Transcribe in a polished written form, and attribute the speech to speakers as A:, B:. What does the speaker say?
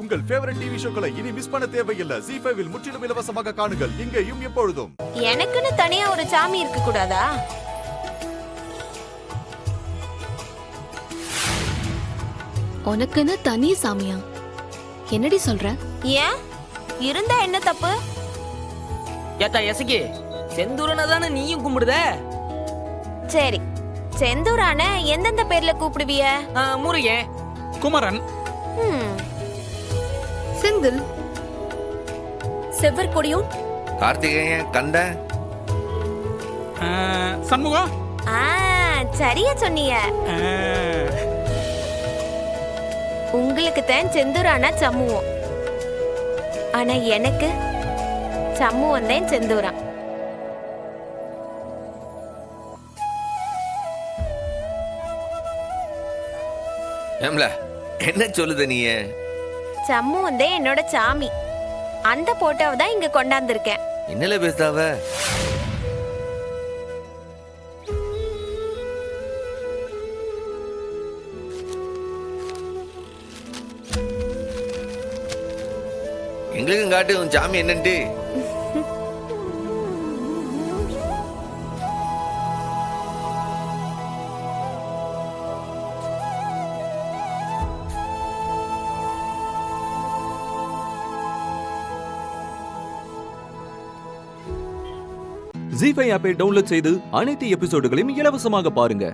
A: உங்கள் favourite TV ஷோக்களை இனி miss பண்ண தேவையில்லை. ZEE5 இல் முற்றிலும் இலவசமாக காணுங்கள், இங்கேயும் எப்பொழுதும்.
B: எனக்குன்னு தனியா ஒரு சாமி இருக்க கூடாதா?
C: உனக்குன்னு தனி சாமியா? என்னடி சொல்ற?
B: ஏன் இருந்தா என்ன தப்பு?
D: ஏத்தா எசகி, செந்தூரனை தானே நீயும் கும்பிடுத?
B: சரி, செந்தூரான எந்தெந்த பேர்ல கூப்பிடுவிய?
D: முருகன்,
E: குமரன்,
C: செந்தில்,
B: செவ்வர்கொடியூர்,
F: கார்த்திகேயன், கந்த,
E: சண்முகம்.
B: சரியா சொன்னீங்க. உங்களுக்கு தான் செந்தூரானா சம்முவம், ஆனா எனக்கு சம்முவம் தான் செந்தூரா.
F: ஏம்ல என்ன சொல்லுத நீ?
B: சம்முவம் தான் என்னோட சாமி. அந்த போட்டோவை தான் இங்க கொண்டாந்துருக்கேன்.
F: என்னல பேசுதாவ? எங்களுக்கும் காட்டு உன் சாமி என்னன்ட்டு.
G: ZEE5 ஆப்பை டவுன்லோட் செய்து அனைத்து எபிசோடுகளையும் இலவசமாக பாருங்க.